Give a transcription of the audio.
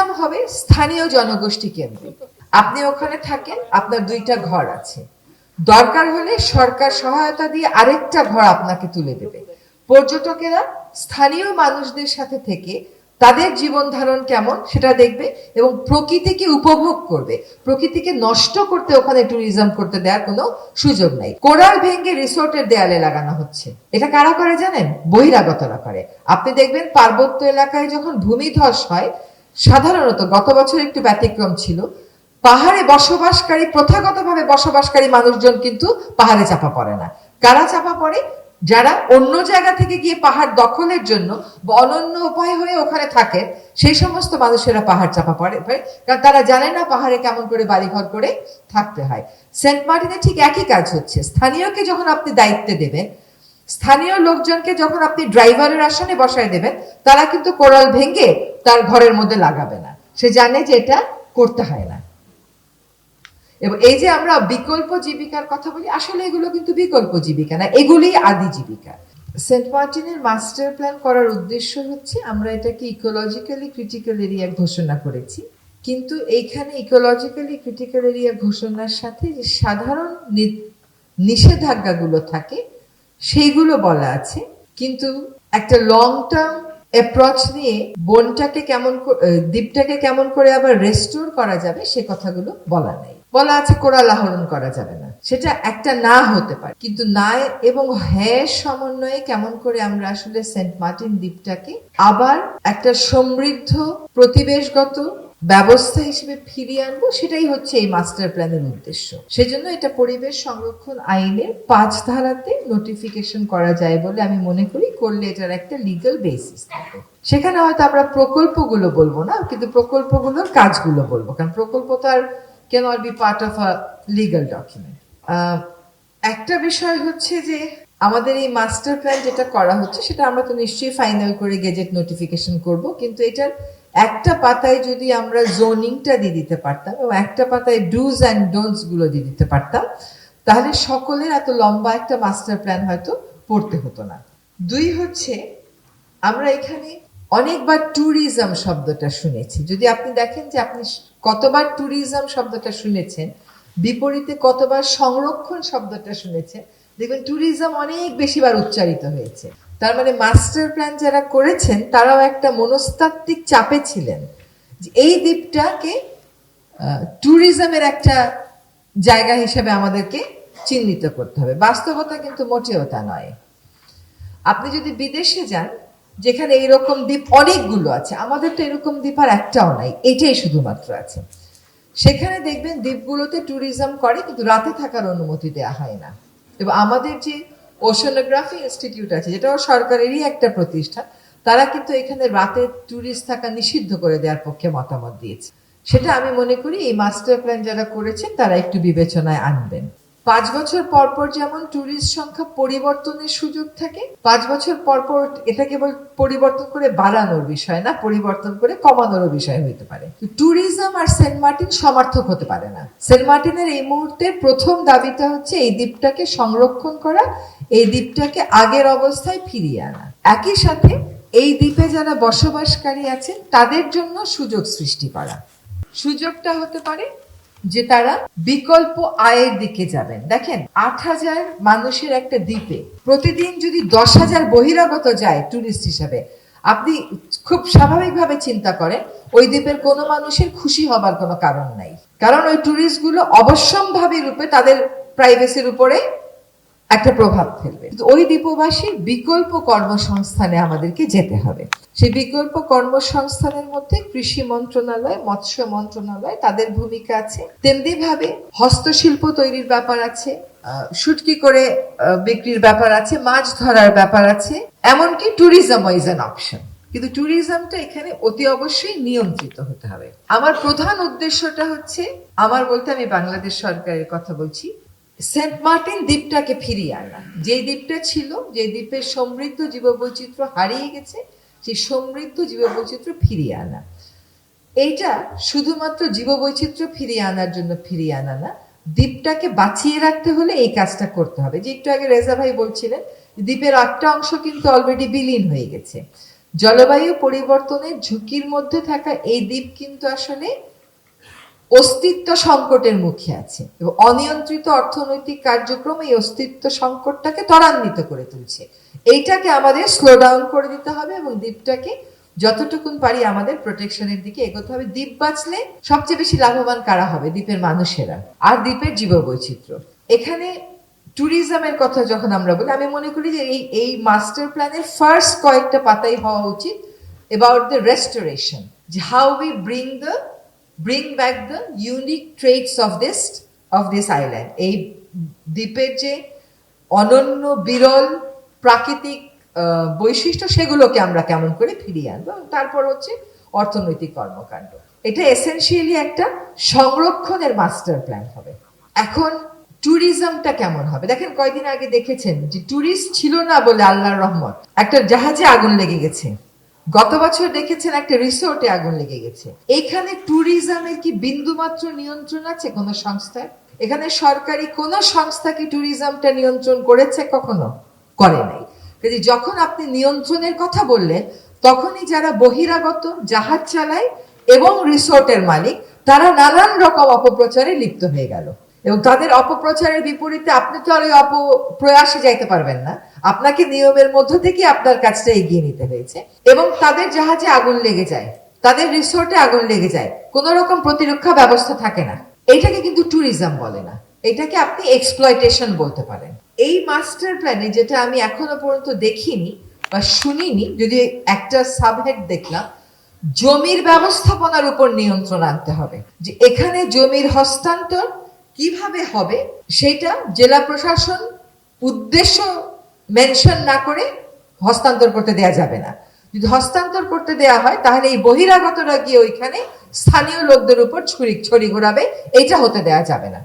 Tourism হবে স্থানীয় জনগোষ্ঠী কেন্দ্রিক। আপনি ওখানে থাকেন, আপনার 2টা ঘর আছে, দরকার হলে সরকার সহায়তা দিয়ে আরেকটা ঘর আপনাকে তুলে দেবে। পর্যটকেরা স্থানীয় মানুষদের সাথে থেকে তাদের জীবন ধারণ কেমন সেটা দেখবে এবং প্রকৃতিকে উপভোগ করবে। প্রকৃতিকে নষ্ট করতে ওখানে ট্যুরিজম করতে দেওয়ার কোনো সুযোগ নাই। কোরাল ভেঙে রিসোর্টের দেয়ালে লাগানো হচ্ছে। এটা কারা করে জানেন? বহিরাগতরা করে। আপনি দেখবেন পার্বত্য এলাকায় যখন ভূমিধস হয়, সাধারণত গত বছর একটু ব্যতিক্রম ছিল, পাহাড়ে বসবাসকারী, প্রথাগতভাবে বসবাসকারী মানুষজন কিন্তু পাহাড়ে চাপা পড়ে না। কারা চাপা পড়ে? যারা অন্য জায়গা থেকে গিয়ে পাহাড় দখলের জন্য বা অনন্য উপায় হয়ে ওখানে থাকেন, সেই সমস্ত মানুষেরা পাহাড় চাপা পড়ে, কারণ তারা জানে না পাহাড়ে কেমন করে বাড়িঘর করে থাকতে হয়। সেন্ট মার্টিনে ঠিক একই কাজ হচ্ছে। স্থানীয়কে যখন আপনি দায়িত্বে দেবেন, স্থানীয় লোকজনকে যখন আপনি ড্রাইভারের আসনে বসায় দেবেন, তারা কিন্তু কোরাল ভেঙে তার ঘরের মধ্যে লাগাবে না। সে জানে যে এটা করতে হয় না। এবং এই যে আমরা বিকল্প জীবিকার কথা বলি, আসলে এগুলো কিন্তু বিকল্প জীবিকা না, এগুলি আদি জীবিকা। সেন্ট মার্টিনের মাস্টার প্ল্যান করার উদ্দেশ্য হচ্ছে আমরা এটাকে ইকোলজিক্যালি ক্রিটিক্যাল এরিয়া ঘোষণা করেছি, কিন্তু এইখানে ইকোলজিক্যালি ক্রিটিক্যাল এরিয়া ঘোষণার সাথে যে সাধারণ নিষেধাজ্ঞাগুলো থাকে সেইগুলো বলা আছে, কিন্তু একটা লং টার্ম অ্যাপ্রোচ নিয়ে বনটাকে কেমন, দ্বীপটাকে কেমন করে আবার রেস্টোর করা যাবে সে কথাগুলো বলা নেই। বলা আছে কোরাল আহরণ করা যাবে না, সেটা একটা না হতে পারে, কিন্তু না এবং হ্যাঁ সমন্বয়ে কেমন করে আমরা আসলে সেন্ট মার্টিন দ্বীপটাকে আবার একটা সমৃদ্ধ প্রতিবেশগত ব্যবস্থা হিসেবে ফিরিয়ে আনবো, সেটাই হচ্ছে এই মাস্টার প্ল্যানের উদ্দেশ্য। সেজন্য এটা পরিবেশ সংরক্ষণ আইনের 5 ধারাতে নোটিফিকেশন করা যায় বলে আমি মনে করি, করলে এটার একটা লিগ্যাল বেসিস থাকে। সেখানে হয়তো আমরা প্রকল্পগুলো বলবো না, কিন্তু প্রকল্পগুলোর কাজগুলো বলবো, কারণ প্রকল্প তো আর cannot be part of a legal document. একটা বিষয় হচ্ছে যে আমাদের এই মাস্টার প্ল্যান যেটা করা হচ্ছে সেটা আমরা তো নিশ্চয়ই ফাইনাল করে গেজেট নোটিফিকেশন করব, কিন্তু এটার একটা পাতায় যদি আমরা জোনিংটা দিয়ে দিতে পারতাম এবং একটা পাতায় ডুজ অ্যান্ড ডোন্টস গুলো দিয়ে দিতে পারতাম, তাহলে সকলের এত লম্বা একটা মাস্টার প্ল্যান হয়তো পড়তে হতো না। 2 হচ্ছে আমরা এখানে অনেকবার ট্যুরিজম শব্দটা শুনেছি। যদি আপনি দেখেন যে আপনি কতবার ট্যুরিজম শব্দটা শুনেছেন, বিপরীতে কতবার সংরক্ষণ শব্দটা শুনেছেন, দেখবেন ট্যুরিজম অনেক বেশিবার উচ্চারিত হয়েছে। তার মানে মাস্টার প্ল্যান যারা করেছেন তারাও একটা মনস্তাত্ত্বিক চাপে ছিলেন যে এই দ্বীপটাকে ট্যুরিজমের একটা জায়গা হিসেবে আমাদেরকে চিহ্নিত করতে হবে। বাস্তবতা কিন্তু মোটেও তা নয়। আপনি যদি বিদেশে যান, যেখানে এইরকম দ্বীপ অনেকগুলো আছে, আমাদের তো এরকম দ্বীপ আর একটাও নাই, এটাই শুধুমাত্র আছে, সেখানে দেখবেন দ্বীপগুলোতে ট্যুরিজম করে কিন্তু রাতে থাকার অনুমতি দেওয়া হয় না। এবং আমাদের যে ওশানোগ্রাফি ইনস্টিটিউট আছে, যেটাও সরকারেরই একটা প্রতিষ্ঠান, তারা কিন্তু এখানে রাতে ট্যুরিস্ট থাকা নিষিদ্ধ করে দেওয়ার পক্ষে মতামত দিয়েছে। সেটা আমি মনে করি এই মাস্টার প্ল্যান যারা করেছেন তারা একটু বিবেচনায় আনবেন। 5 বছর পর পর যেমন ট্যুরিস্ট সংখ্যা পরিবর্তনের সুযোগ থাকে, 5 বছর পর পর এটা কেবল পরিবর্তন করে বাড়ানোর বিষয় না, পরিবর্তন করে কমানোরও বিষয় হতে পারে। ট্যুরিজম আর সেন্ট মার্টিন সমার্থক হতে পারে না। সেন্ট মার্টিনের এই মুহূর্তের প্রথম দাবিটা হচ্ছে এই দ্বীপটাকে সংরক্ষণ করা, এই দ্বীপটাকে আগের অবস্থায় ফিরিয়ে আনা। একই সাথে এই দ্বীপে যারা বসবাসকারী আছেন তাদের জন্য সুযোগ সৃষ্টি করা। সুযোগটা হতে পারে যে তারা বিকল্প আয়ের দিকে যাবেন। দেখেন, 8,000 মানুষের একটা দ্বীপে প্রতিদিন যদি 10,000 বহিরাগত যায় ট্যুরিস্ট হিসাবে, আপনি খুব স্বাভাবিকভাবে চিন্তা করেন ওই দ্বীপের কোনো মানুষের খুশি হবার কোনো কারণ নাই, কারণ ওই ট্যুরিস্টগুলো অবশ্যম্ভাবী রূপে তাদের প্রাইভেসির উপরে একটা প্রভাব ফেলবে। ওই দ্বীপবাসীর বিকল্প কর্মসংস্থানে আমাদেরকে যেতে হবে। সেই বিকল্প কর্মসংস্থানের মধ্যে কৃষি মন্ত্রণালয়, মৎস্য মন্ত্রণালয়, তাদের ভূমিকা আছে। তেমনি ভাবে হস্তশিল্প তৈরির ব্যাপার আছে, শুটকি করে বিক্রির ব্যাপার আছে, মাছ ধরার ব্যাপার আছে, এমনকি ট্যুরিজম ইজ অ্যান অপশন। কিন্তু ট্যুরিজমটা এখানে অতি অবশ্যই নিয়ন্ত্রিত হতে হবে। আমার প্রধান উদ্দেশ্যটা হচ্ছে, আমার বলতে আমি বাংলাদেশ সরকারের কথা বলছি, সেন্ট মার্টিন দ্বীপটাকে ফিরিয়ে আনা। যে দ্বীপটা ছিল, যে দ্বীপের সমৃদ্ধ জীববৈচিত্র্য হারিয়ে গেছে, সেই সমৃদ্ধ জীববৈচিত্র্য ফিরিয়ে আনা। এইটা শুধুমাত্র জীববৈচিত্র্য ফিরিয়ে আনার জন্য ফিরিয়ে আনা না, দ্বীপটাকে বাঁচিয়ে রাখতে হলে এই কাজটা করতে হবে। যে একটু আগে রেজা ভাই বলছিলেন দ্বীপের 8টা অংশ কিন্তু অলরেডি বিলীন হয়ে গেছে, জলবায়ু পরিবর্তনের ঝুঁকির মধ্যে থাকা এই দ্বীপ কিন্তু আসলে অস্তিত্ব সংকটের মুখে আছে এবং অনিয়ন্ত্রিত অর্থনৈতিক কার্যক্রম এই অস্তিত্ব সংকটটাকে ত্বরান্বিত করে তুলছে। এইটাকে আমাদের স্লো ডাউন করে দিতে হবে এবং দ্বীপটাকে যতটুকুন পারি আমাদের প্রোটেকশনের দিকে এগোতে হবে। দ্বীপ বাঁচলে সবচেয়ে বেশি লাভবান কারা হবে? দ্বীপের মানুষেরা আর দ্বীপের জীববৈচিত্র্য। এখানে ট্যুরিজমের কথা যখন আমরা বলি, আমি মনে করি যে এই মাস্টার প্ল্যানের ফার্স্ট কয়েকটা পাতাই হওয়া উচিত about the restoration, how we bring back the unique traits of this island. এই দ্বীপের যে অনন্য বিরল প্রাকৃতিক বৈশিষ্ট্য সেগুলোকে আমরা কেমন করে ফিরিয়ে আনবো। তারপর হচ্ছে অর্থনৈতিক কর্মকাণ্ড। এটা এসেনশিয়ালি একটা সংরক্ষণের মাস্টার প্ল্যান হবে। এখন ট্যুরিজমটা কেমন হবে? দেখেন কয়দিন আগে দেখেছেন যে ট্যুরিস্ট ছিল না বলে আল্লাহর রহমত একটা জাহাজে আগুন লেগে গেছে। গত বছর দেখেছেন একটা রিসোর্টে আগুন লেগে গেছে। এখানে ট্যুরিজমের কি বিন্দুমাত্র নিয়ন্ত্রণ আছে কোন সংস্থার? এখানে সরকারি কোন সংস্থা কি ট্যুরিজমটা নিয়ন্ত্রণ করেছে? কখনো করে নাই। যখন আপনি নিয়ন্ত্রণের কথা বললেন তখনই যারা বহিরাগত জাহাজ চালায় এবং রিসোর্টের মালিক তারা নানান রকম অপপ্রচারে লিপ্ত হয়ে গেল এবং তাদের অপপ্রচারের বিপরীতে আপনি তো আর ওই অপপ্রয়াসে যাইতে পারবেন না। আপনাকে নিয়মের মধ্য থেকে আপনার কাজটা এগিয়ে নিতে হয়েছে এবং তাদের জাহাজে আগুন লেগে যায়, তাদের রিসোর্টে আগুন লেগে যায়, কোন রকম প্রতিরক্ষা ব্যবস্থা থাকে না। এটাকে কিন্তু ট্যুরিজম বলে না, এটাকে আপনি এক্সপ্লয়টেশন বলতে পারেন। এই মাস্টার প্ল্যানে যেটা আমি এখনো পর্যন্ত দেখিনি বা শুনিনি, যদি একটা সাবহেড দেখলাম, জমির ব্যবস্থাপনার উপর নিয়ন্ত্রণ আনতে হবে। যে এখানে জমির হস্তান্তর কিভাবে হবে সেটা জেলা প্রশাসন উদ্দেশ্য মেনশন না করে হস্তান্তর করতে দেয়া যাবে না। যদি হস্তান্তর করতে দেয়া হয় তাহলে এই বহিরাগতরা গিয়ে ওইখানে স্থানীয় লোকদের উপর ছড়ি ঘোরাবে, এটা হতে দেয়া যাবে না।